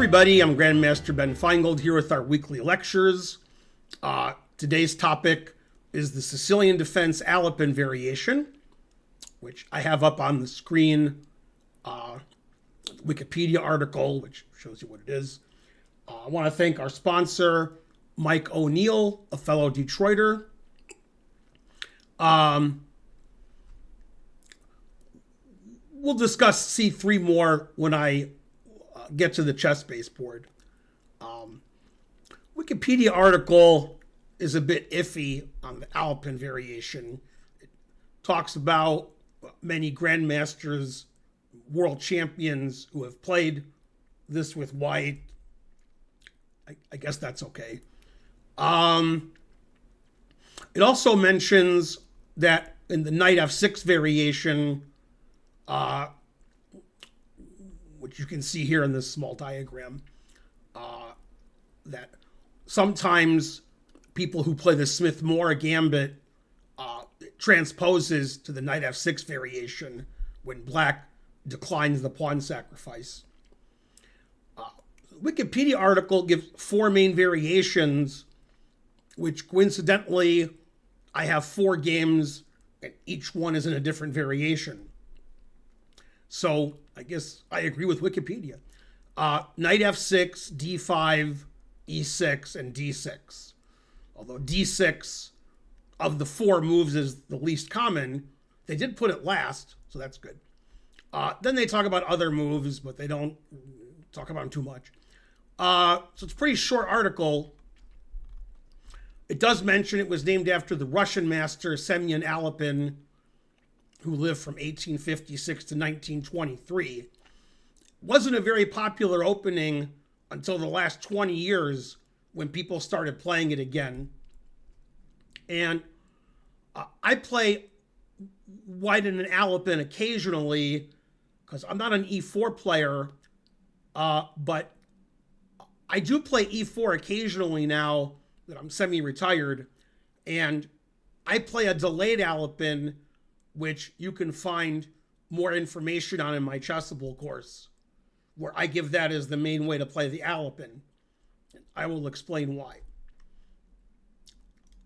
everybody, I'm Grandmaster Ben Finegold here with our weekly lectures. Today's topic is the Sicilian defense Alapin variation, which I have up on the screen. Wikipedia article, which shows you what it is. I want to thank our sponsor, Mike O'Neill, a fellow Detroiter. We'll discuss C3 more when I get to the chess baseboard. Wikipedia article is a bit iffy on the Alapin variation. It talks about many grandmasters, world champions who have played this with white. I guess that's okay. It also mentions that in the knight f6 variation, which you can see here in this small diagram, that sometimes people who play the Smith-Morra gambit transposes to the knight f6 variation when black declines the pawn sacrifice. Wikipedia article gives four main variations, which coincidentally, I have 4 games and each one is in a different variation. So I guess I agree with Wikipedia. Knight f6, d5, e6, and d6. Although d6 of the 4 moves is the least common, they did put it last, so that's good. Then they talk about other moves, but they don't talk about them too much. So it's a pretty short article. It does mention it was named after the Russian master Semyon Alapin, who lived from 1856 to 1923. Wasn't a very popular opening until the last 20 years when people started playing it again. And I play white in an Alapin occasionally because I'm not an e4 player, but I do play e4 occasionally now that I'm semi-retired, and I play a delayed Alapin, which you can find more information on in my Chessable course, where I give that as the main way to play the Alapin. I will explain why.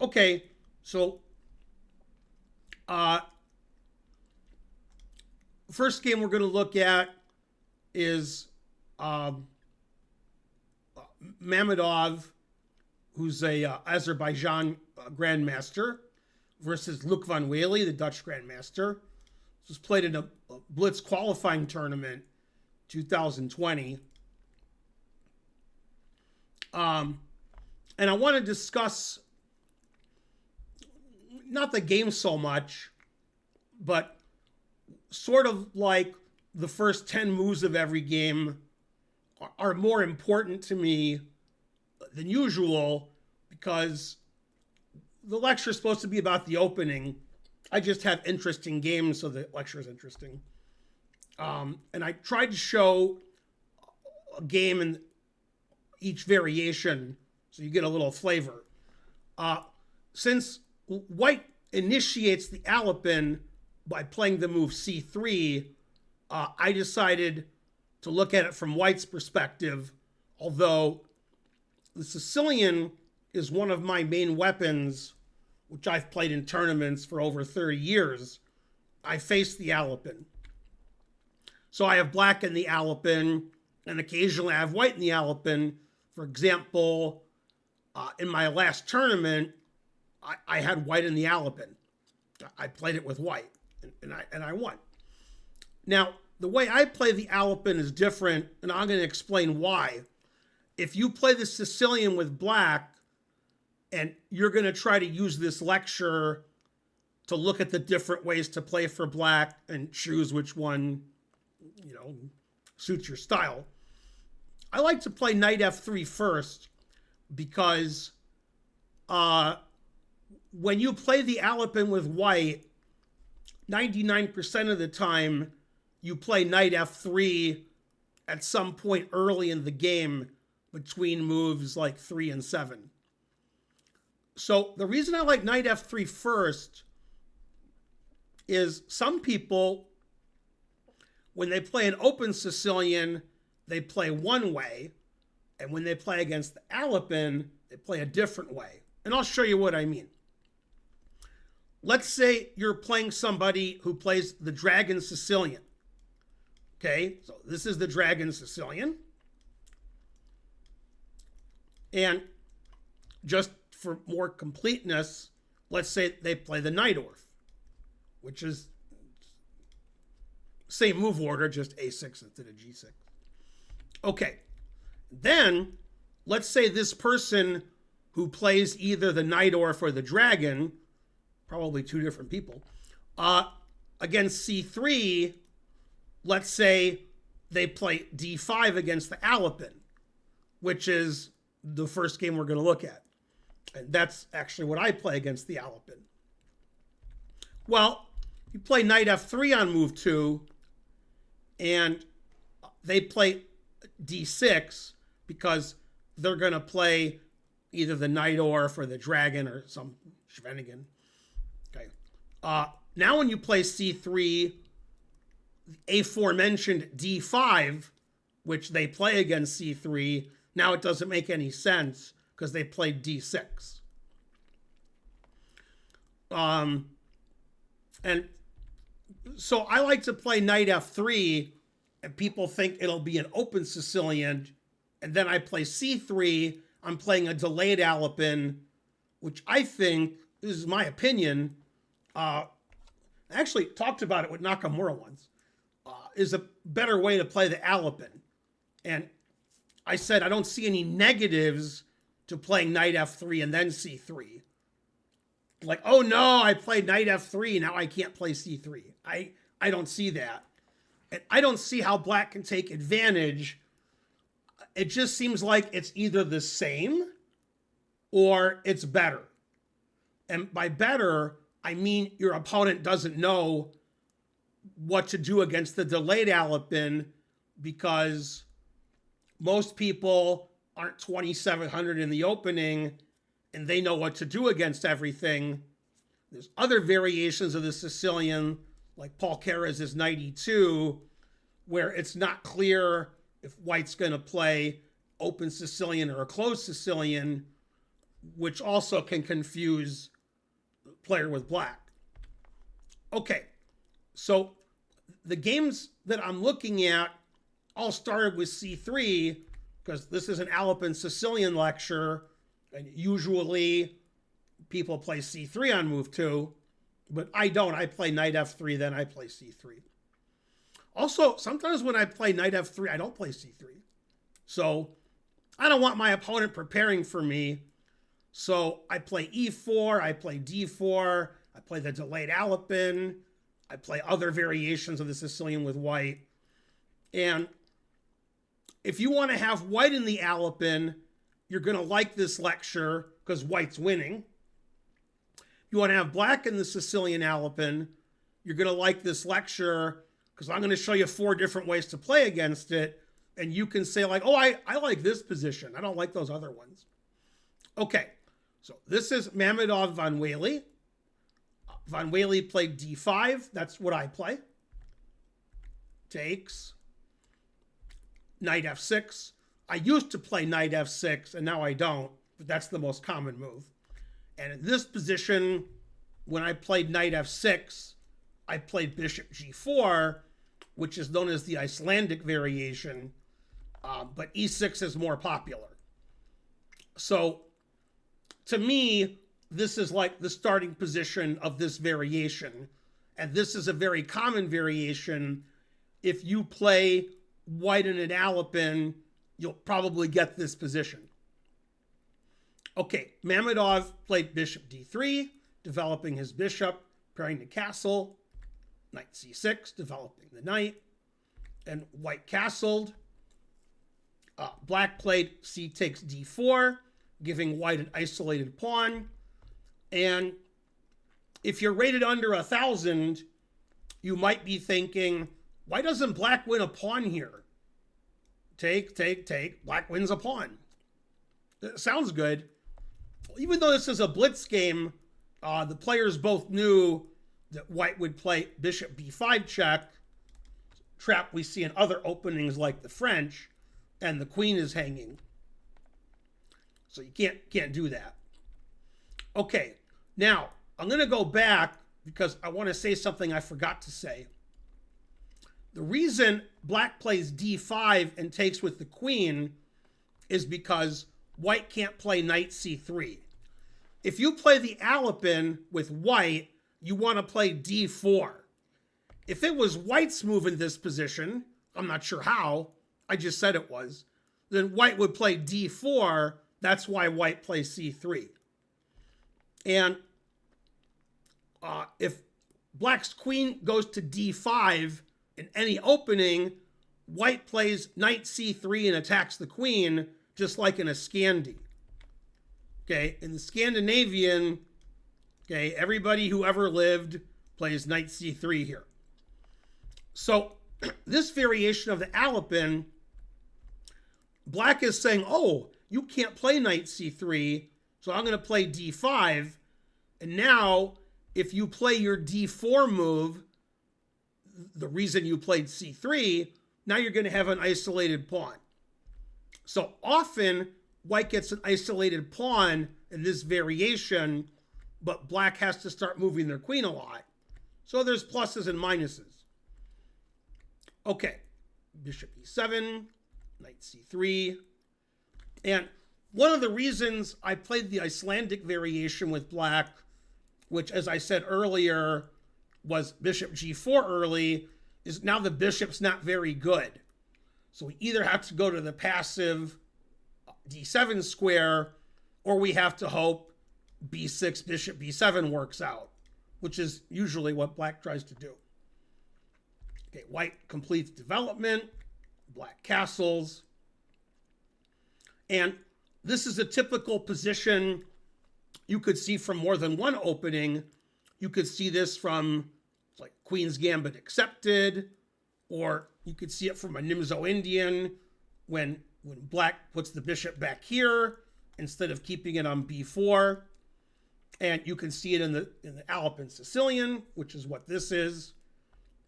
Okay, so first game we're going to look at is Mamedov, who's a Azerbaijan grandmaster, versus Loek van Wely, the Dutch grandmaster. This was played in a Blitz qualifying tournament, 2020. And I want to discuss not the game so much, but sort of like the first 10 moves of every game are more important to me than usual, because the lecture is supposed to be about the opening. I just have interesting games, so the lecture is interesting. And I tried to show a game in each variation so you get a little flavor. Since white initiates the Alapin by playing the move c3, I decided to look at it from white's perspective, although the Sicilian is one of my main weapons, which I've played in tournaments for over 30 years. I face the Alapin. So I have black in the Alapin, and occasionally I have white in the Alapin. For example, in my last tournament, I had white in the Alapin. I played it with white, and I won. Now, the way I play the Alapin is different, and I'm going to explain why. If you play the Sicilian with black, and you're going to try to use this lecture to look at the different ways to play for black and choose which one, suits your style. I like to play knight f3 first because when you play the Alapin with white, 99% of the time you play knight f3 at some point early in the game between moves like 3 and 7. So the reason I like knight f3 first is some people, when they play an open Sicilian, they play one way, And when they play against the Alapin, they play a different way. And I'll show you what I mean. Let's say you're playing somebody who plays the Dragon Sicilian. Okay, so this is the Dragon Sicilian. And just for more completeness, let's say they play the Najdorf, which is same move order, just A6 instead of G6. Okay, then let's say this person who plays either the Najdorf or the Dragon, probably two different people, against C3, let's say they play D5 against the Alapin, which is the first game we're going to look at. And that's actually what I play against the Alapin. Well, you play Knight F3 on move 2, and they play D6 because they're going to play either the Najdorf or the Dragon or some Schwenningen. Okay. Now when you play C3, the aforementioned D5, which they play against C3, now it doesn't make any sense because they played D6. And so I like to play Knight F3, and people think it'll be an open Sicilian, and then I play C3. I'm playing a delayed Alapin, which I think, this is my opinion, I actually talked about it with Nakamura once, is a better way to play the Alapin. And I said I don't see any negatives to playing Knight F3 and then C3. Like, oh no, I played Knight F3, now I can't play C3. I don't see that. And I don't see how black can take advantage. It just seems like it's either the same or it's better. And by better, I mean your opponent doesn't know what to do against the delayed Alapin because most people aren't 2,700 in the opening and they know what to do against everything. There's other variations of the Sicilian, like Paul Carraz's Knight E2, where it's not clear if white's going to play open Sicilian or a closed Sicilian, which also can confuse the player with black. Okay, so the games that I'm looking at all started with C3 because this is an Alapin Sicilian lecture, and usually people play C3 on move 2, but I don't. I play Knight F3, then I play C3. Also, sometimes when I play Knight F3, I don't play C3. So I don't want my opponent preparing for me. So I play E4, I play D4, I play the delayed Alapin, I play other variations of the Sicilian with white. And if you want to have white in the Alapin, you're going to like this lecture because white's winning. You want to have black in the Sicilian Alapin, you're going to like this lecture because I'm going to show you 4 different ways to play against it. And you can say like, oh, I like this position. I don't like those other ones. Okay, so this is Mamedov von Wely. Von Wely played D5. That's what I play. Takes. Knight F6. I used to play Knight F6, and now I don't. But that's the most common move. And in this position, when I played Knight F6, I played Bishop G4, which is known as the Icelandic variation, but E6 is more popular. So, to me, this is like the starting position of this variation, and this is a very common variation. If you play white in an Alapin, you'll probably get this position. Okay, Mamedov played Bishop D3, developing his bishop, preparing to castle. Knight C6, developing the knight. And white castled. Black played C takes D4, giving white an isolated pawn. And if you're rated under 1,000, you might be thinking, why doesn't black win a pawn here? Take, take, take. Black wins a pawn. It sounds good. Even though this is a blitz game, the players both knew that white would play bishop b5 check, trap we see in other openings like the French, and the queen is hanging. So you can't do that. Okay, now I'm going to go back because I want to say something I forgot to say. The reason black plays d5 and takes with the queen is because white can't play knight c3. If you play the Alapin with white, you want to play d4. If it was white's move in this position, I'm not sure how, I just said it was, then white would play d4. That's why white plays c3. And if black's queen goes to d5 in any opening, white plays knight c3 and attacks the queen, just like in a Scandi. Okay, in the Scandinavian, okay, everybody who ever lived plays knight c3 here. So this variation of the Alapin, black is saying, oh, you can't play knight c3, so I'm going to play d5. And now, if you play your d4 move, the reason you played c3, now you're going to have an isolated pawn. So often, white gets an isolated pawn in this variation, but black has to start moving their queen a lot. So there's pluses and minuses. Okay, bishop e7, knight c3. And one of the reasons I played the Icelandic variation with black, which, as I said earlier, was bishop g4 early, is now the bishop's not very good. So we either have to go to the passive d7 square, or we have to hope b6, bishop b7 works out, which is usually what black tries to do. Okay, white completes development, black castles. And this is a typical position you could see from more than one opening. You could see this from like Queen's Gambit accepted, or you could see it from a Nimzo Indian when black puts the bishop back here instead of keeping it on b4. And you can see it in the Alapin Sicilian, which is what this is,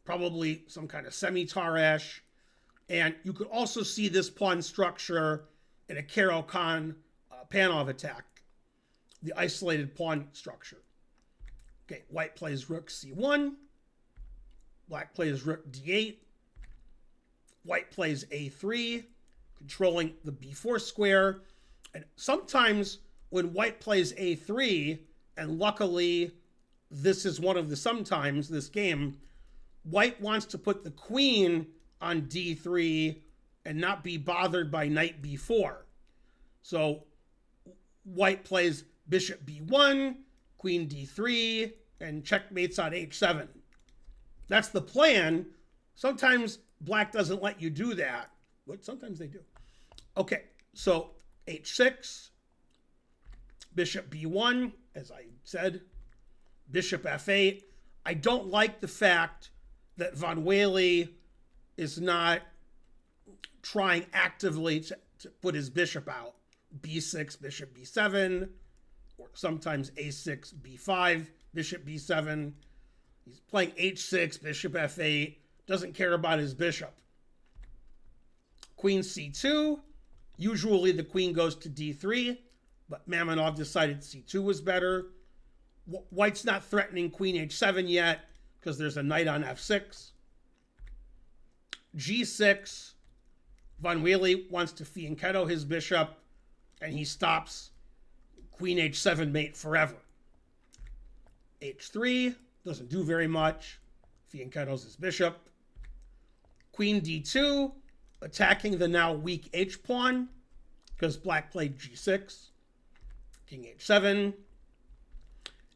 probably some kind of semi-Tarash. And you could also see this pawn structure in a Caro-Kann Panov attack, the isolated pawn structure. Okay, white plays rook c1, black plays rook d8, white plays a3, controlling the b4 square. And sometimes when white plays a3, and luckily this is one of the sometimes this game, white wants to put the queen on d3 and not be bothered by knight b4. So white plays bishop b1, queen d3, and checkmates on h7. That's the plan. Sometimes black doesn't let you do that, but sometimes they do. Okay, so h6, bishop b1, as I said, bishop f8. I don't like the fact that Von Wely is not trying actively to put his bishop out. b6, bishop b7, or sometimes a6, b5, bishop b7. He's playing h6, bishop f8, doesn't care about his bishop. Queen c2, usually the queen goes to d3, but Mamedov decided c2 was better. White's not threatening queen h7 yet because there's a knight on f6. g6, Von Wely wants to fianchetto his bishop, and he stops queen h7 mate forever. h3 doesn't do very much. Fianchettos his bishop. Queen d2, attacking the now weak h pawn because black played g6. King h7.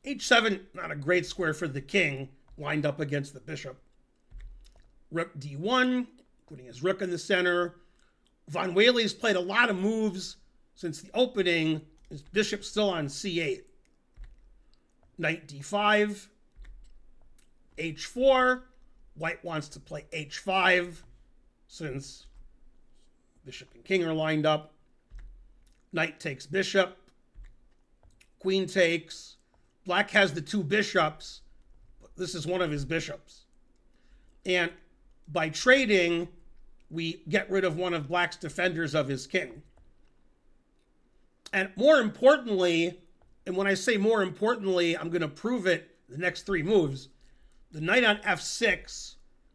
h7, not a great square for the king, lined up against the bishop. Rook d1, putting his rook in the center. Von Wely's played a lot of moves since the opening. His bishop's still on c8. Knight d5. h4. White wants to play h5 since bishop and king are lined up. Knight takes bishop. Queen takes. Black has the two bishops, but this is one of his bishops. And by trading, we get rid of one of black's defenders of his king. And more importantly, and when I say more importantly, I'm going to prove it the next three moves. The knight on f6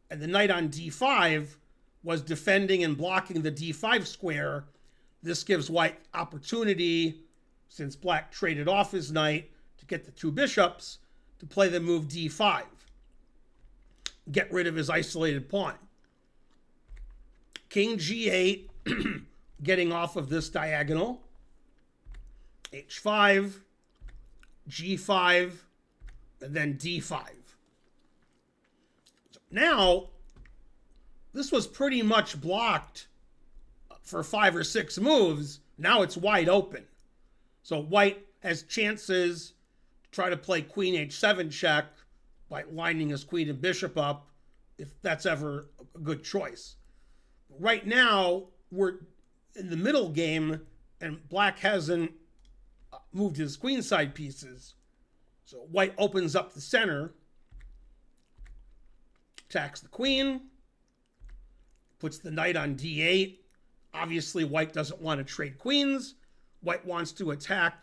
and the knight on d5 was defending and blocking the d5 square. This gives white opportunity, since black traded off his knight to get the two bishops, to play the move d5. Get rid of his isolated pawn. King g8, getting off of this diagonal. h5, g5, and then d5. So now, this was pretty much blocked for 5 or 6 moves. Now it's wide open. So white has chances to try to play queen h7 check by lining his queen and bishop up, if that's ever a good choice. Right now, we're in the middle game, and black hasn't moved his queenside pieces. So white opens up the center, attacks the queen, puts the knight on d8. Obviously, white doesn't want to trade queens. White wants to attack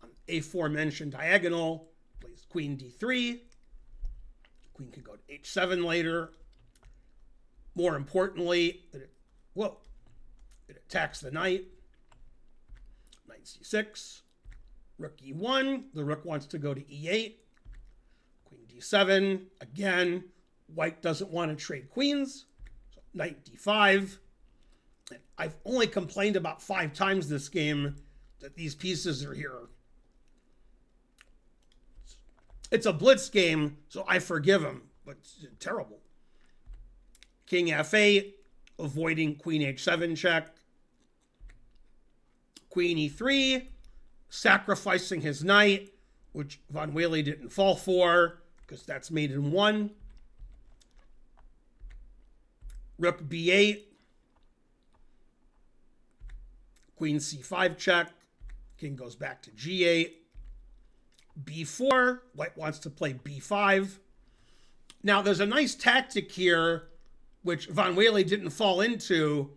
on aforementioned diagonal, plays queen d3. Queen can go to h7 later. More importantly, it attacks the knight. Knight c6. Rook e1. The rook wants to go to e8. Queen d7. Again, white doesn't want to trade queens. So knight d5. And I've only complained about 5 times this game that these pieces are here. It's a blitz game, so I forgive him, but it's terrible. King f8, avoiding queen h7 check. Queen e3, sacrificing his knight, which von Wely didn't fall for, because that's mate in 1. Rook b8, queen c5 check, king goes back to g8. b4, white wants to play b5. Now, there's a nice tactic here, which von Wely didn't fall into,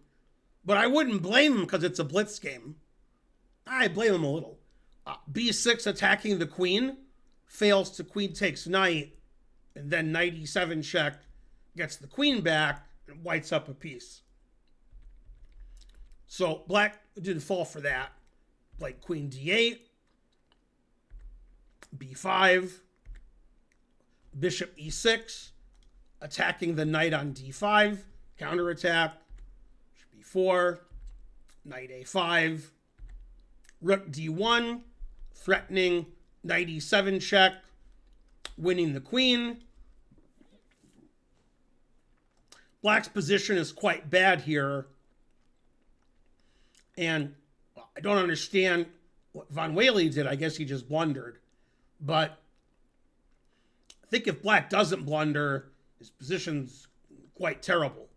but I wouldn't blame him because it's a blitz game. I blame him a little. b6 attacking the queen, fails to queen takes knight, and then knight e7 check gets the queen back and whites up a piece. So black didn't fall for that. Played queen d8, b5, bishop e6, attacking the knight on d5, counterattack, b4, knight a5, rook d1, threatening knight e7 check, winning the queen. Black's position is quite bad here, and I don't understand what von Wely did. I guess he just blundered. But I think if black doesn't blunder, his position's quite terrible.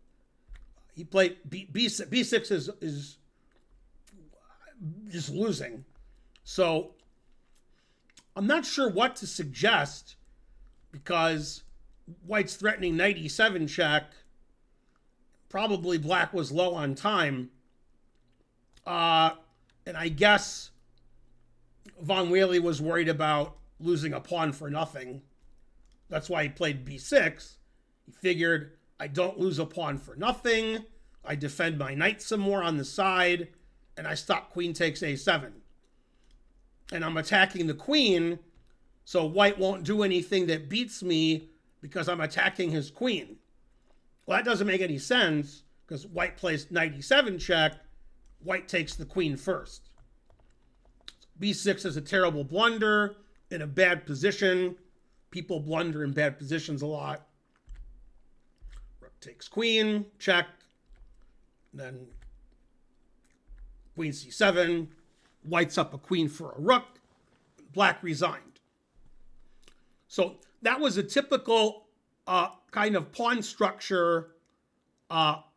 He played b6 is just losing. So I'm not sure what to suggest, because white's threatening knight e7 check. Probably black was low on time. And I guess von Wely was worried about losing a pawn for nothing. That's why he played b6. He figured, I don't lose a pawn for nothing. I defend my knight some more on the side, and I stop queen takes a7. And I'm attacking the queen, so white won't do anything that beats me because I'm attacking his queen. Well, that doesn't make any sense, because white plays knight e7 check. White takes the queen first. b6 is a terrible blunder in a bad position. People blunder in bad positions a lot. Rook takes queen, check. Then queen c7. White's up a queen for a rook. Black resigned. So that was a typical kind of pawn structure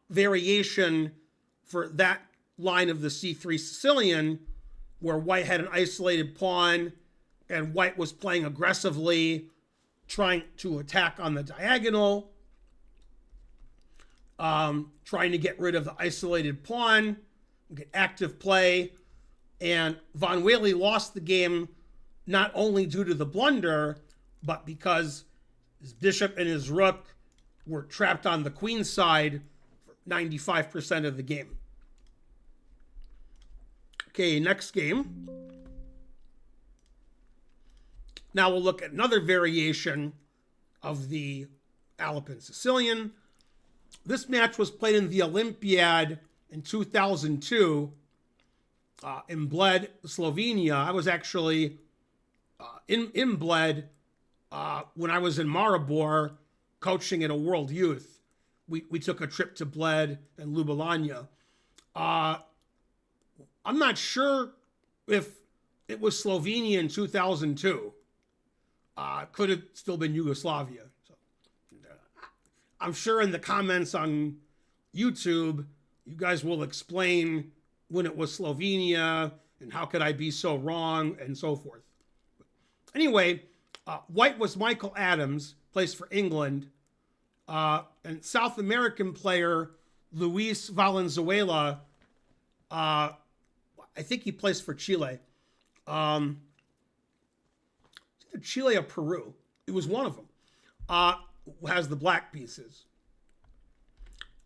variation for that line of the c3 Sicilian, where white had an isolated pawn and white was playing aggressively, trying to attack on the diagonal, trying to get rid of the isolated pawn, get active play, And von Wely lost the game not only due to the blunder, but because his bishop and his rook were trapped on the queen side for 95% of the game. Okay, next game. Now we'll look at another variation of the Alapin Sicilian. This match was played in the Olympiad in 2002 in Bled, Slovenia. I was actually in Bled when I was in Maribor coaching at a World Youth. We took a trip to Bled and Ljubljana. I'm not sure if it was Slovenia in 2002. Could have still been Yugoslavia. So, I'm sure in the comments on YouTube, you guys will explain when it was Slovenia and how could I be so wrong and so forth. Anyway, white was Michael Adams, plays for England, and South American player Luis Valenzuela, I think he plays for Chile. Either Chile or Peru. It was one of them. Has the black pieces.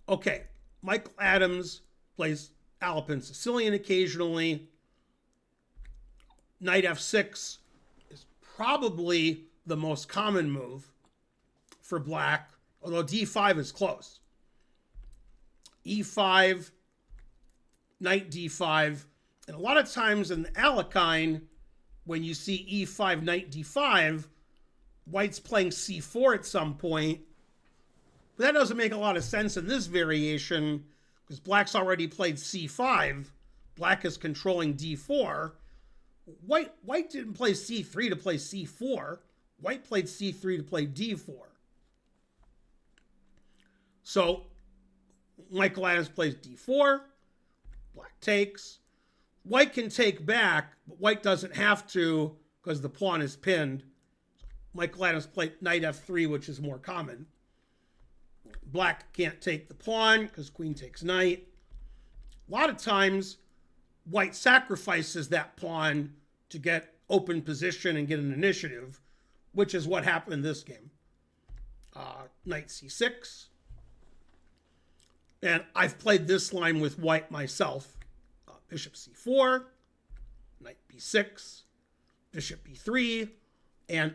Okay, Michael Adams plays Alapin Sicilian occasionally. Knight f6 is probably the most common move for black, although d5 is close. e5, knight d5, and a lot of times in the Alakine, when you see e5, knight d5, white's playing c4 at some point. But that doesn't make a lot of sense in this variation because black's already played c5. Black is controlling d4. White didn't play c3 to play c4. White played c3 to play d4. So Michael Adams plays d4. Black takes. White can take back, but white doesn't have to because the pawn is pinned. Michael Adams played knight f3, which is more common. Black can't take the pawn because queen takes knight. A lot of times, white sacrifices that pawn to get open position and get an initiative, which is what happened in this game. Knight c6. And I've played this line with white myself. Bishop c4, knight b6, bishop b3, and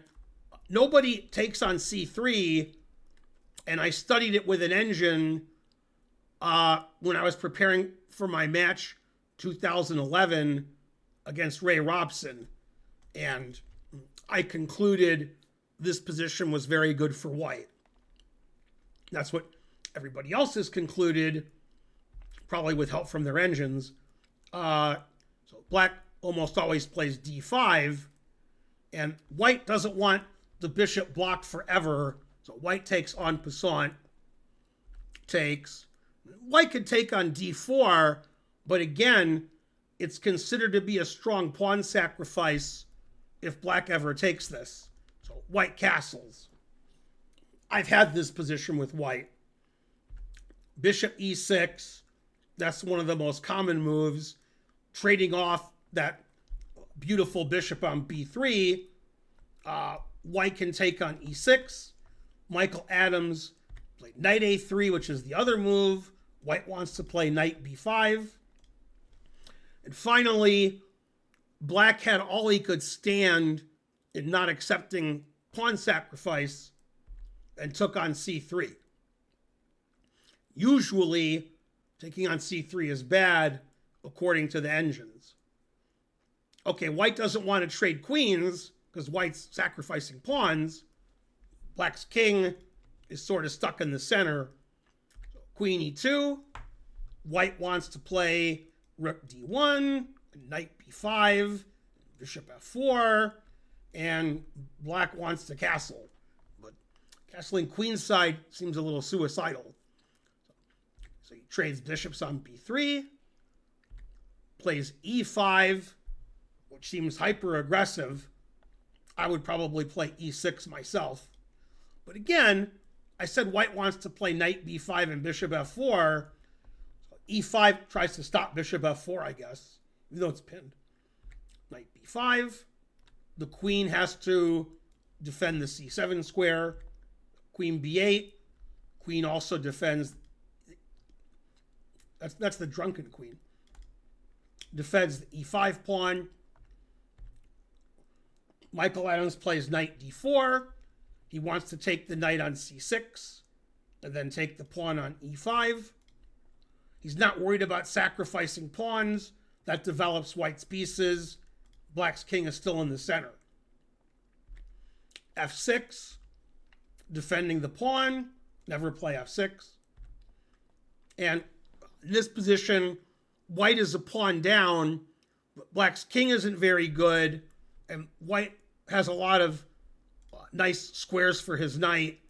nobody takes on c3, and I studied it with an engine when I was preparing for my match 2011 against Ray Robson, and I concluded this position was very good for white. That's what everybody else has concluded, probably with help from their engines. So black almost always plays d5, and white doesn't want the bishop blocked forever, so white takes en passant, takes. White could take on d4, but again, it's considered to be a strong pawn sacrifice if black ever takes this. So white castles. I've had this position with white. Bishop e6, that's one of the most common moves. Trading off that beautiful bishop on b3, white can take on e6. Michael Adams played knight a3, which is the other move. White wants to play knight b5. And finally, black had all he could stand in not accepting pawn sacrifice and took on c3. Usually, taking on c3 is bad, according to the engines. Okay, white doesn't want to trade queens because white's sacrificing pawns. Black's king is sort of stuck in the center. So queen e2. White wants to play rook d1, knight b5, bishop f4, and black wants to castle. But castling queenside seems a little suicidal. So he trades bishops on b3. Plays e5, which seems hyper aggressive. I would probably play e6 myself. But again, I said white wants to play knight b5 and bishop f4. So e5 tries to stop bishop f4, I guess, even though it's pinned. Knight b5. The queen has to defend the c7 square. Queen b8. Queen also defends. That's the drunken queen. Defends the e5 pawn. Michael Adams plays knight d4. He wants to take the knight on c6 and then take the pawn on e5. He's not worried about sacrificing pawns. That develops white's pieces. Black's king is still in the center. f6, defending the pawn. Never play f6. And in this position, white is a pawn down, but black's king isn't very good, and white has a lot of nice squares for his knight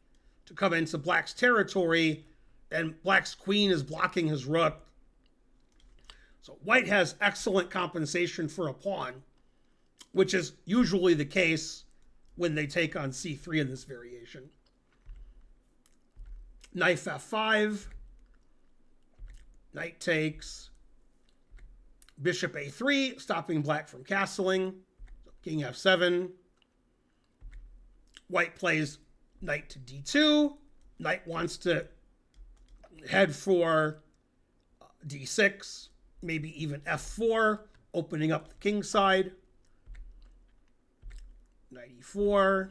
to come into black's territory, and black's queen is blocking his rook. So white has excellent compensation for a pawn, which is usually the case when they take on c3 in this variation. Knight f5, knight takes, bishop a3, stopping black from castling, king f7. White plays knight to d2. Knight wants to head for d6, maybe even f4, opening up the king side. Knight e4.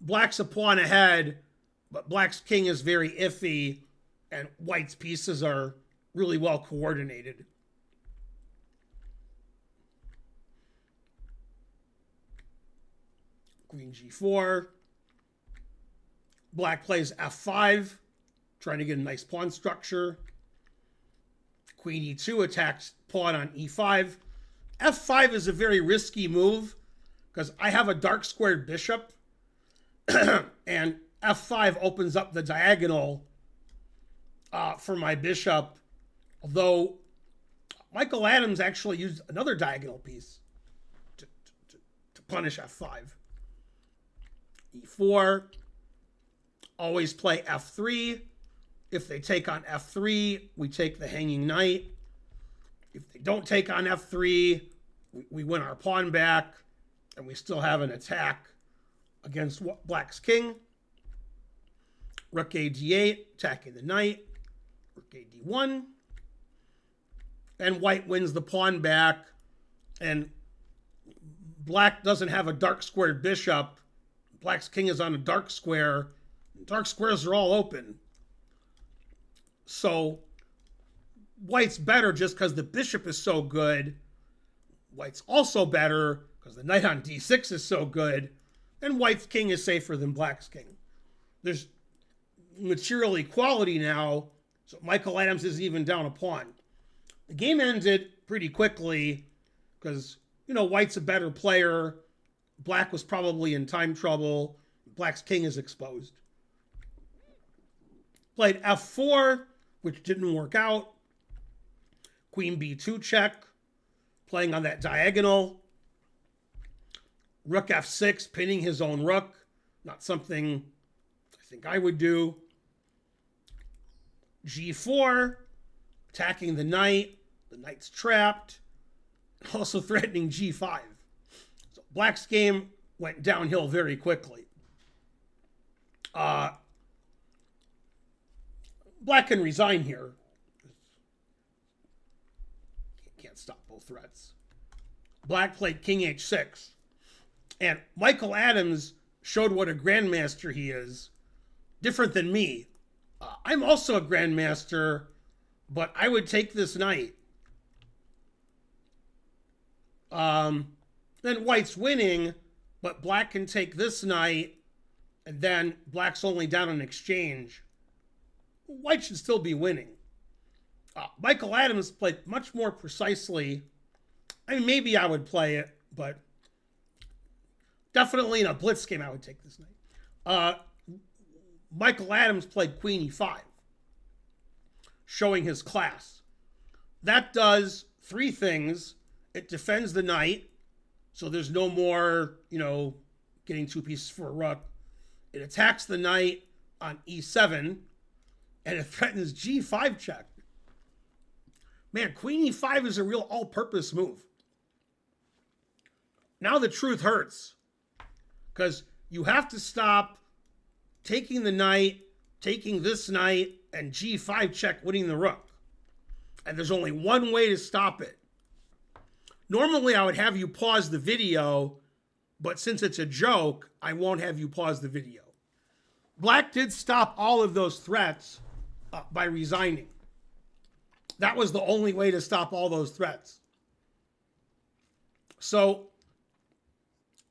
Black's a pawn ahead, but black's king is very iffy, and white's pieces are really well coordinated. Queen g4. Black plays f5, trying to get a nice pawn structure. Queen e2 attacks pawn on e5. f5 is a very risky move because I have a dark squared bishop, and f5 opens up the diagonal for my bishop, although Michael Adams actually used another diagonal piece to punish f5. e4. Always play f3. If they take on f3, we take the hanging knight. If they don't take on f3, we win our pawn back, and we still have an attack against black's king. Rook a d8, attacking the knight. Rook a d1. And white wins the pawn back, and black doesn't have a dark squared bishop. Black's king is on a dark square. Dark squares are all open. So white's better just because the bishop is so good. White's also better because the knight on d6 is so good. And white's king is safer than black's king. There's material equality now, so Michael Adams isn't even down a pawn. The game ended pretty quickly because, white's a better player. Black was probably in time trouble. Black's king is exposed. Played f4, which didn't work out. Queen b2 check, playing on that diagonal. Rook f6, pinning his own rook. Not something I think I would do. g4, attacking the knight. The knight's trapped. Also threatening g5. So black's game went downhill very quickly. Black can resign here. Can't stop both threats. Black played king h6. And Michael Adams showed what a grandmaster he is. Different than me. I'm also a grandmaster, but I would take this knight. Then white's winning, but black can take this knight, and then black's only down an exchange. White should still be winning. Michael Adams played much more precisely. I mean, maybe I would play it, but definitely in a blitz game, I would take this knight. Michael Adams played queen e5, showing his class. That does three things. It defends the knight, so there's no more, getting two pieces for a rook. It attacks the knight on e7, and it threatens g5 check. man, queen e5 is a real all-purpose move. Now the truth hurts, because you have to stop taking the knight, taking this knight, and g5 check winning the rook. And there's only one way to stop it. Normally I would have you pause the video, but since it's a joke, I won't have you pause the video. Black did stop all of those threats by resigning. That was the only way to stop all those threats. So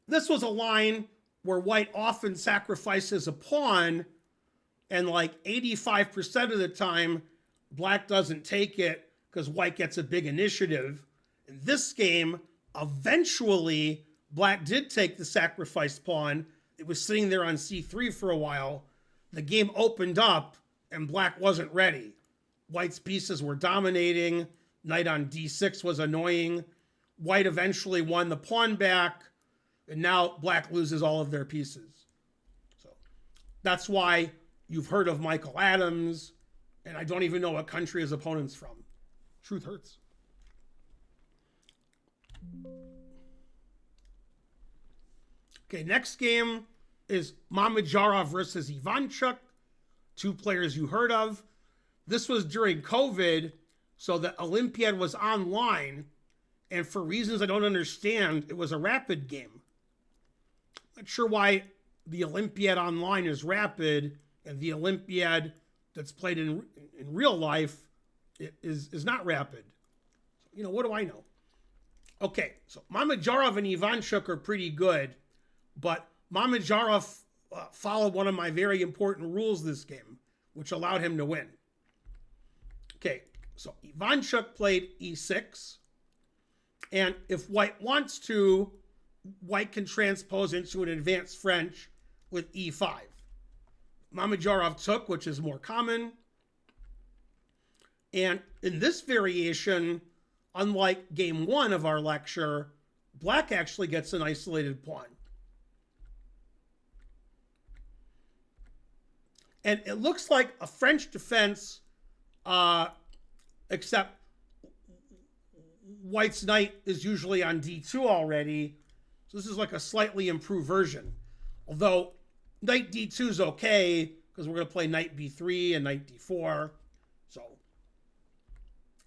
this was a line where white often sacrifices a pawn, and like 85% of the time, black doesn't take it because white gets a big initiative. In this game, eventually, black did take the sacrificed pawn. It was sitting there on c3 for a while. The game opened up, and black wasn't ready. White's pieces were dominating. Knight on d6 was annoying. White eventually won the pawn back, and now black loses all of their pieces. So that's why you've heard of Michael Adams, and I don't even know what country his opponent's from. Truth hurts. Okay, next game is Mamedyarov versus Ivanchuk, two players you heard of. This was during COVID, so the Olympiad was online, and for reasons I don't understand, it was a rapid game. Not sure why the Olympiad online is rapid and the Olympiad that's played in real life is not rapid. You know, what do I know? Okay, so Mamedyarov and Ivanchuk are pretty good, but Mamedyarov followed one of my very important rules this game, which allowed him to win. Okay, so Ivanchuk played e6, and if white wants to, white can transpose into an advanced French with e5. Mamedyarov took, which is more common. And in this variation, unlike game one of our lecture, black actually gets an isolated pawn. And it looks like a French defense, except white's knight is usually on d2 already. So this is like a slightly improved version. Although knight d2 is okay, because we're going to play knight b3 and knight d4. So,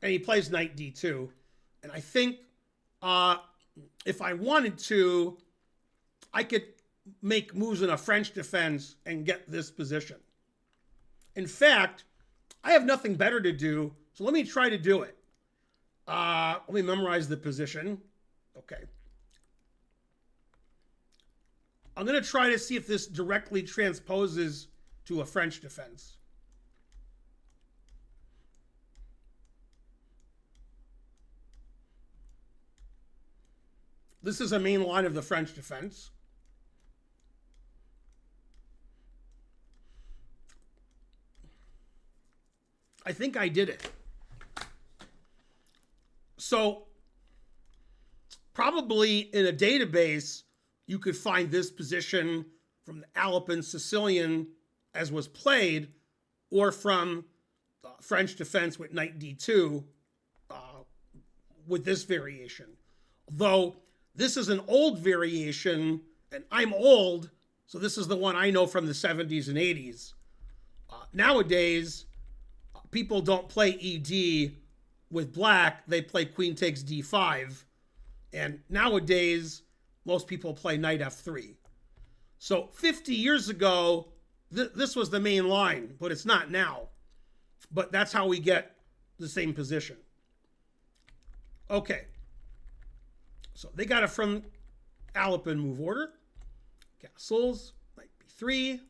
and he plays knight d2. And I think if I wanted to, I could make moves in a French defense and get this position. In fact, I have nothing better to do, so let me try to do it. Let me memorize the position. Okay. I'm going to try to see if this directly transposes to a French defense. This is a main line of the French defense. I think I did it. So probably in a database, you could find this position from the Alapin Sicilian as was played, or from French defense with knight d2 with this variation. Though this is an old variation, and I'm old, so this is the one I know from the 70s and 80s. Nowadays, people don't play ED with black, they play queen takes d5. And nowadays, most people play knight f3. So 50 years ago, this was the main line, but it's not now. But that's how we get the same position. Okay. So they got it from Alapin move order. Castles, knight b3.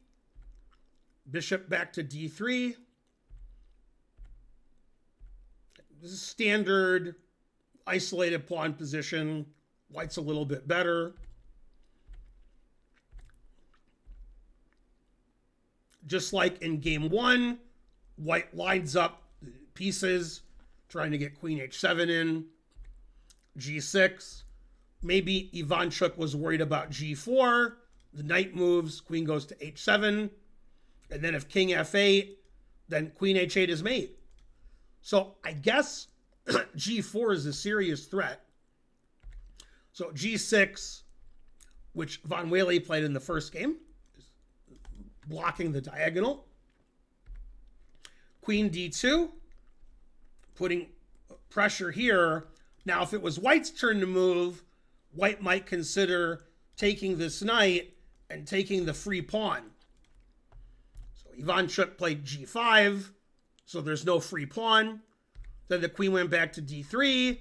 Bishop back to d3. This is standard isolated pawn position. White's a little bit better. Just like in game one, white lines up pieces, trying to get queen h7 in, g6. Maybe Ivanchuk was worried about g4. The knight moves, queen goes to h7. And then if king f8, then queen h8 is mate. So I guess g4 is a serious threat. So g6, which von Wely played in the first game, is blocking the diagonal. Queen d2, putting pressure here. Now, if it was white's turn to move, white might consider taking this knight and taking the free pawn. So Ivanchuk played g5, so there's no free pawn. Then the queen went back to d3.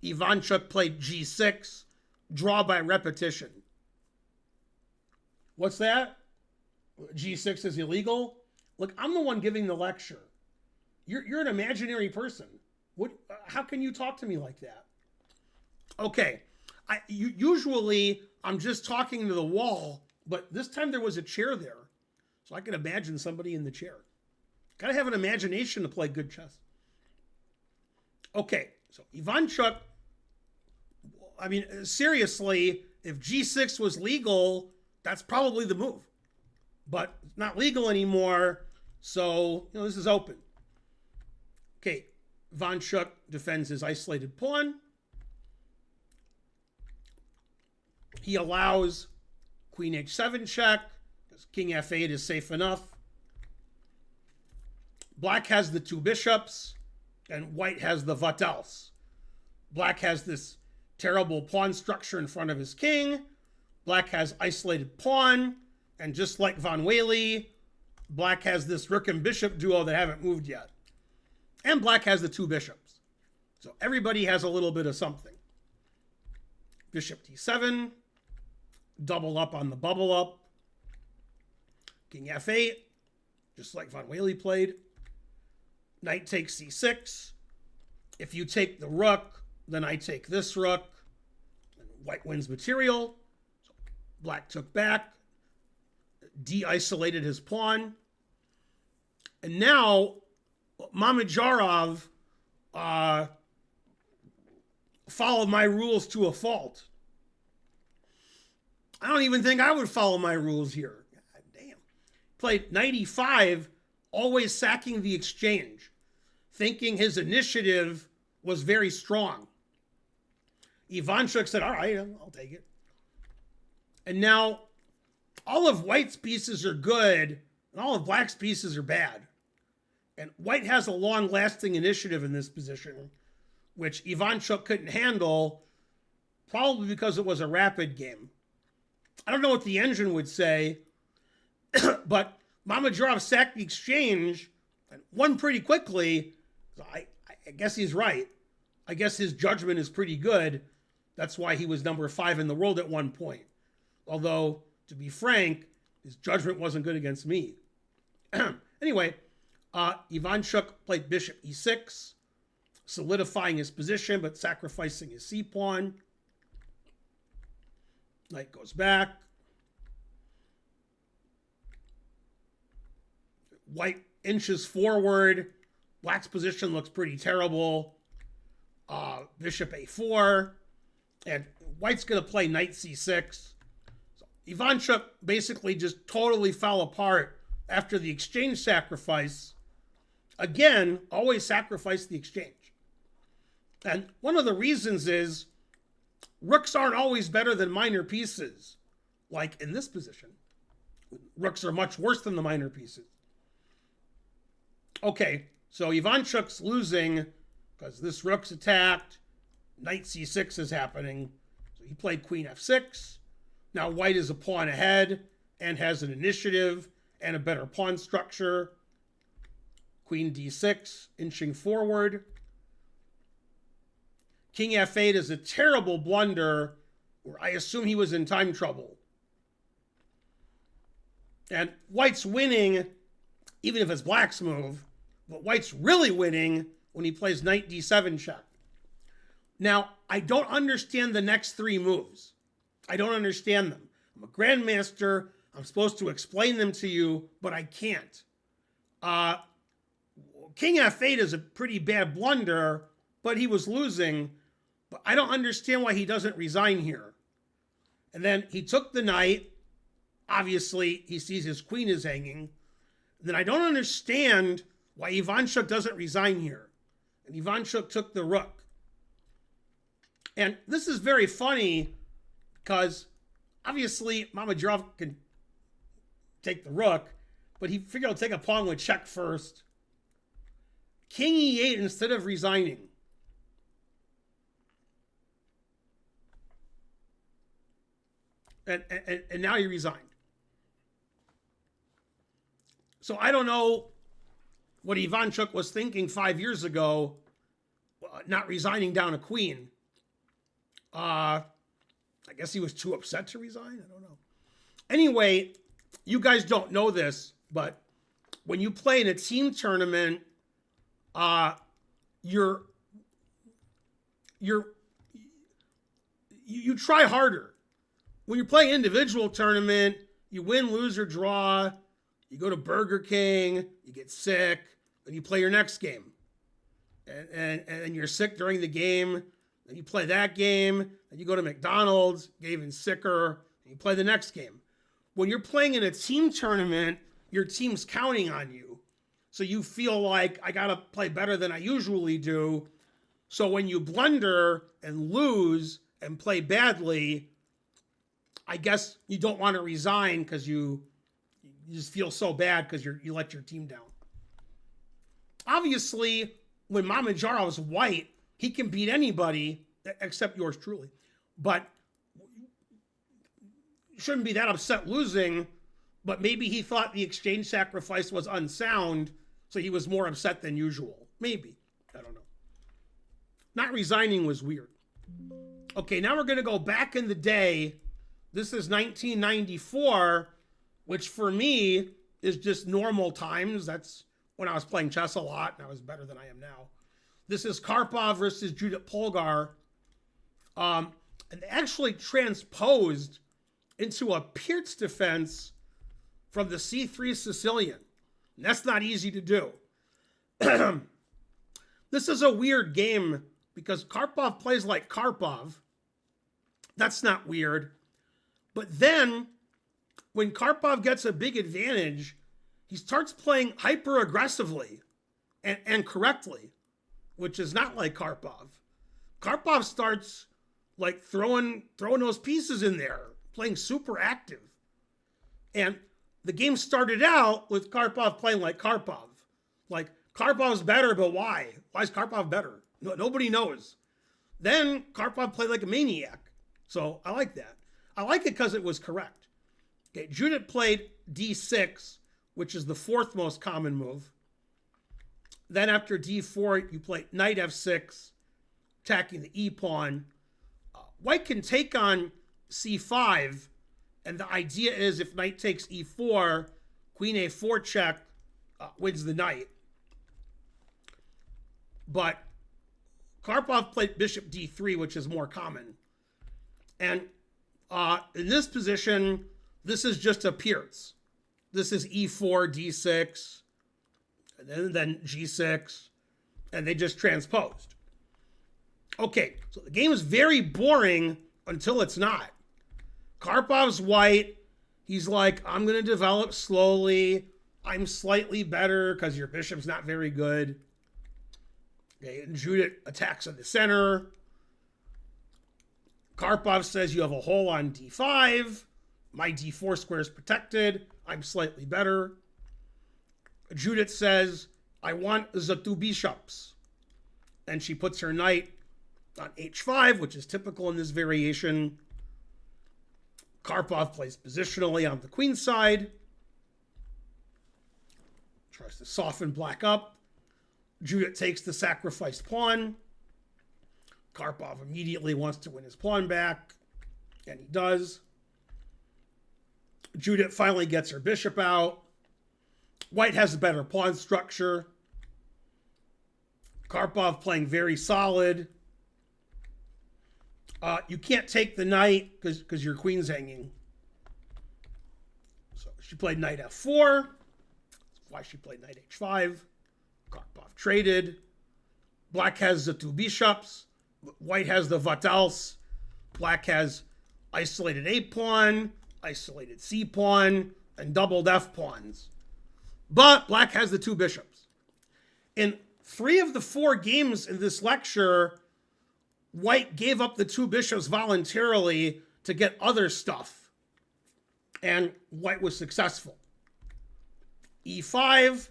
Ivanchuk played g6, draw by repetition. What's that? G6 is illegal? Look, I'm the one giving the lecture. You're an imaginary person. How can you talk to me like that? Okay, usually I'm just talking to the wall, but this time there was a chair there. So I can imagine somebody in the chair. Gotta have an imagination to play good chess. Okay, so Ivanchuk, I mean, seriously, if g6 was legal, that's probably the move. But it's not legal anymore, so this is open. Okay, Ivanchuk defends his isolated pawn. He allows queen h7 check, because king f8 is safe enough. Black has the two bishops, and white has the what else. Black has this terrible pawn structure in front of his king. Black has isolated pawn, and just like von Wely, black has this rook and bishop duo that haven't moved yet. And black has the two bishops. So everybody has a little bit of something. Bishop d7, double up on the bubble up. King f8, just like von Wely played. Knight takes c6. If you take the rook, then I take this rook. And white wins material. So black took back, de-isolated his pawn. And now Mamedyarov followed my rules to a fault. I don't even think I would follow my rules here. God damn. Played knight e5, always sacking the exchange, thinking his initiative was very strong. Ivanchuk said, all right, I'll take it. And now all of white's pieces are good and all of black's pieces are bad. And white has a long-lasting initiative in this position, which Ivanchuk couldn't handle, probably because it was a rapid game. I don't know what the engine would say, but Mamedyarov sacked the exchange and won pretty quickly. So I guess he's right. I guess his judgment is pretty good. That's why he was number 5 in the world at one point. Although, to be frank, his judgment wasn't good against me. Anyway, Ivanchuk played bishop e6, solidifying his position but sacrificing his c-pawn. Knight goes back. White inches forward. Black's position looks pretty terrible. Bishop a4. And white's going to play knight c6. So Ivanchuk basically just totally fell apart after the exchange sacrifice. Again, always sacrifice the exchange. And one of the reasons is rooks aren't always better than minor pieces. Like in this position, rooks are much worse than the minor pieces. Okay, so Ivanchuk's losing because this rook's attacked. Knight c6 is happening. So he played queen f6. Now white is a pawn ahead and has an initiative and a better pawn structure. Queen d6, inching forward. King f8 is a terrible blunder where I assume he was in time trouble. And white's winning, even if it's black's move, but white's really winning when he plays knight d7 check. Now, I don't understand the next 3 moves. I don't understand them. I'm a grandmaster. I'm supposed to explain them to you, but I can't. King f8 is a pretty bad blunder, but he was losing. But I don't understand why he doesn't resign here. And then he took the knight. Obviously, he sees his queen is hanging. And then I don't understand why Ivanchuk doesn't resign here. and Ivanchuk took the rook. And this is very funny because obviously Mamedyarov can take the rook, but he figured he'll take a pawn with check first. King e8 instead of resigning. And now he resigned. So I don't know what Ivanchuk was thinking 5 years ago, not resigning down a queen. I guess he was too upset to resign. I don't know. Anyway, you guys don't know this, but when you play in a team tournament, you try harder. When you're playing individual tournament, you win, lose, or draw. You go to Burger King, you get sick, and you play your next game. And you're sick during the game, and you play that game, and you go to McDonald's, get even sicker, and you play the next game. When you're playing in a team tournament, your team's counting on you. So you feel like, I gotta play better than I usually do. So when you blunder and lose and play badly, I guess you don't want to resign because you just feel so bad because you let your team down. Obviously, when Mamedyarov's white, he can beat anybody except yours truly. But shouldn't be that upset losing, but maybe he thought the exchange sacrifice was unsound, so he was more upset than usual. Maybe. I don't know. Not resigning was weird. Okay, now we're going to go back in the day. This is 1994, which for me is just normal times. That's when I was playing chess a lot, and I was better than I am now. This is Karpov versus Judit Polgar. And they actually transposed into a Pirtz defense from the C3 Sicilian. And that's not easy to do. This is a weird game because Karpov plays like Karpov. That's not weird. But then, when Karpov gets a big advantage, he starts playing hyper-aggressively and correctly, which is not like Karpov. Karpov starts like throwing those pieces in there, playing super active. And the game started out with Karpov playing like Karpov. Like, Karpov's better, but why? Why is Karpov better? Nobody knows. Then Karpov played like a maniac. So I like that. I like it because it was correct. Okay, Judit played d6, which is the fourth most common move. Then after d4, you play knight f6, attacking the e-pawn. White can take on c5, and the idea is if knight takes e4, queen a4 check wins the knight. But Karpov played bishop d3, which is more common. And in this position, this is just a Pirtz. This is e4, d6, and then g6, and they just transposed. Okay, so the game is very boring until it's not. Karpov's white. He's like, I'm going to develop slowly. I'm slightly better because your bishop's not very good. Okay, and Judit attacks in the center. Karpov says you have a hole on d5. My d4 square is protected. I'm slightly better. Judit says, I want the two bishops. And she puts her knight on h5, which is typical in this variation. Karpov plays positionally on the queen side. Tries to soften black up. Judit takes the sacrificed pawn. Karpov immediately wants to win his pawn back, and he does. Judit finally gets her bishop out. White has a better pawn structure. Karpov playing very solid. You can't take the knight because your queen's hanging. So she played knight f4. That's why she played knight h5. Karpov traded. Black has the two bishops. White has the Vasyl. Black has isolated A pawn, isolated C pawn, and doubled F pawns. But black has the two bishops. In 3 of the 4 games in this lecture, white gave up the 2 bishops voluntarily to get other stuff. And white was successful. e5.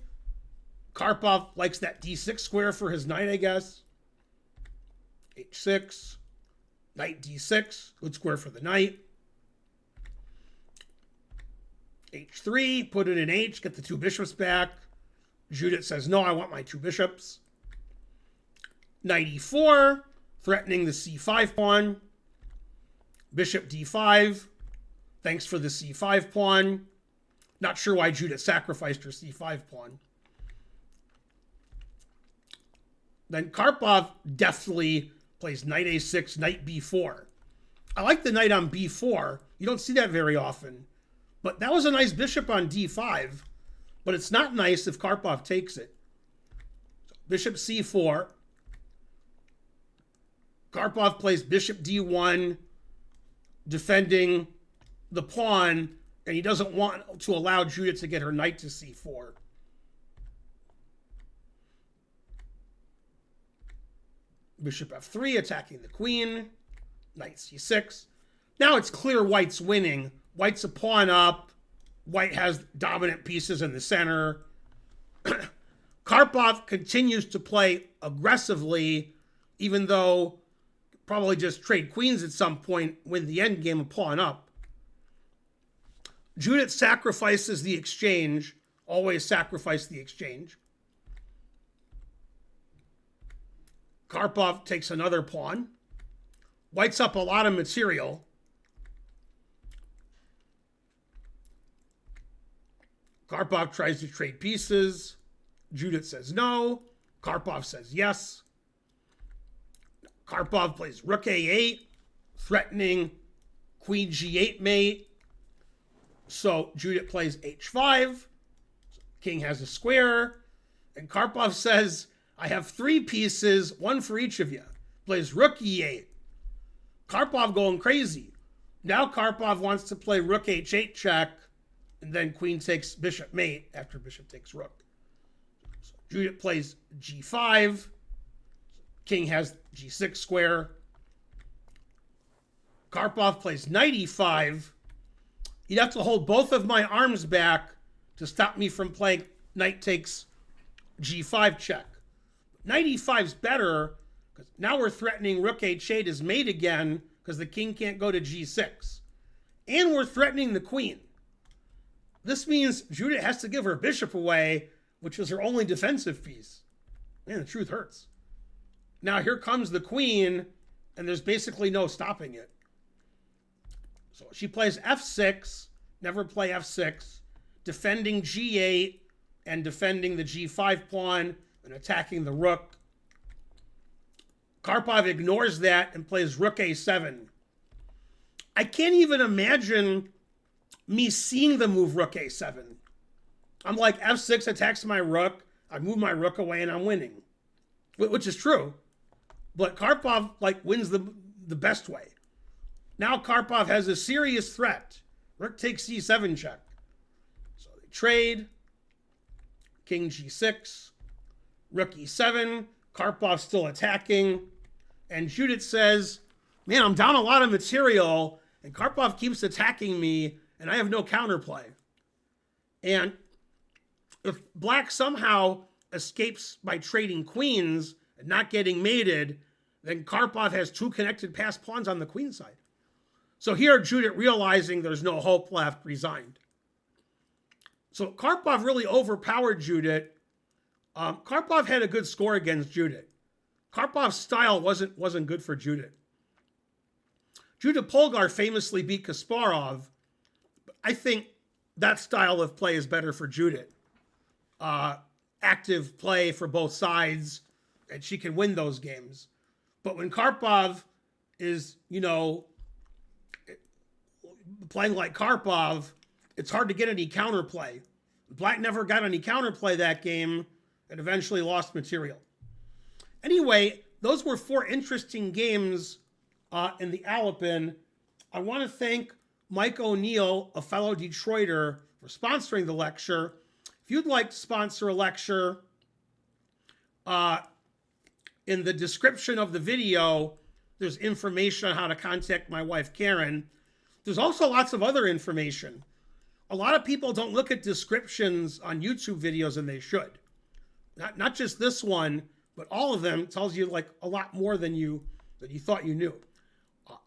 Karpov likes that d6 square for his knight, I guess. h6. Knight d6. Good square for the knight. h3. Put it in h. Get the 2 bishops back. Judit says, no, I want my 2 bishops. Knight e4. Threatening the c5 pawn. Bishop d5. Thanks for the c5 pawn. Not sure why Judit sacrificed her c5 pawn. Then Karpov deftly plays knight a6, knight b4. I like the knight on b4. You don't see that very often. But that was a nice bishop on d5. But it's not nice if Karpov takes it. So bishop c4. Karpov plays bishop d1, defending the pawn, and he doesn't want to allow Judit to get her knight to c4. Bishop f3, attacking the queen. Knight c6. Now it's clear white's winning. White's a pawn up. White has dominant pieces in the center. Karpov continues to play aggressively, even though probably just trade queens at some point, win the endgame a pawn up. Judit sacrifices the exchange. Always sacrifice the exchange. Karpov takes another pawn. White's up a lot of material. Karpov tries to trade pieces. Judit says no. Karpov says yes. Karpov plays rook a8, threatening queen g8 mate. So Judit plays h5. King has a square. And Karpov says, I have 3 pieces, 1 for each of you. Plays rook e8. Karpov going crazy. Now Karpov wants to play rook h8 check, and then queen takes bishop mate after bishop takes rook. So Judit plays g5. King has g6 square. Karpov plays knight e5. He'd have to hold both of my arms back to stop me from playing knight takes g5 check. Knight e5 is better because now we're threatening rook h8 as mate again because the king can't go to g6. And we're threatening the queen. This means Judit has to give her bishop away, which is her only defensive piece. Man, the truth hurts. Now here comes the queen, and there's basically no stopping it. So she plays f6, never play f6, defending g8 and defending the g5 pawn and attacking the rook. Karpov ignores that and plays rook a7. I can't even imagine me seeing the move rook a7. I'm like, f6 attacks my rook, I move my rook away and I'm winning. Which is true. But Karpov wins the best way. Now Karpov has a serious threat. Rook takes c7 check. So they trade. King g6. Rook e7. Karpov still attacking. And Judit says, man, I'm down a lot of material. And Karpov keeps attacking me. And I have no counterplay. And if black somehow escapes by trading queens and not getting mated, then Karpov has 2 connected passed pawns on the queen side. So here Judit, realizing there's no hope left, resigned. So Karpov really overpowered Judit. Karpov had a good score against Judit. Karpov's style wasn't good for Judit. Judit Polgar famously beat Kasparov. I think that style of play is better for Judit. Active play for both sides, and she can win those games. But when Karpov is, playing like Karpov, it's hard to get any counterplay. Black never got any counterplay that game and eventually lost material. Anyway, those were 4 interesting games in the Alapin. I want to thank Mike O'Neill, a fellow Detroiter, for sponsoring the lecture. If you'd like to sponsor a lecture, In the description of the video, there's information on how to contact my wife, Karen. There's also lots of other information. A lot of people don't look at descriptions on YouTube videos, and they should. Not just this one, but all of them tells you like a lot more than you thought you knew.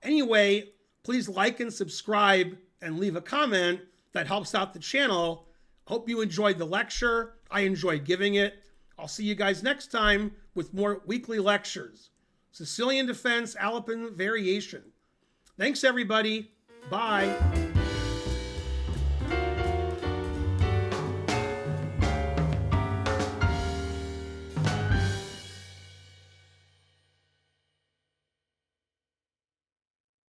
Anyway, please like and subscribe and leave a comment. That helps out the channel. Hope you enjoyed the lecture. I enjoyed giving it. I'll see you guys next time with more weekly lectures. Sicilian defense, Alapin variation. Thanks, everybody. Bye.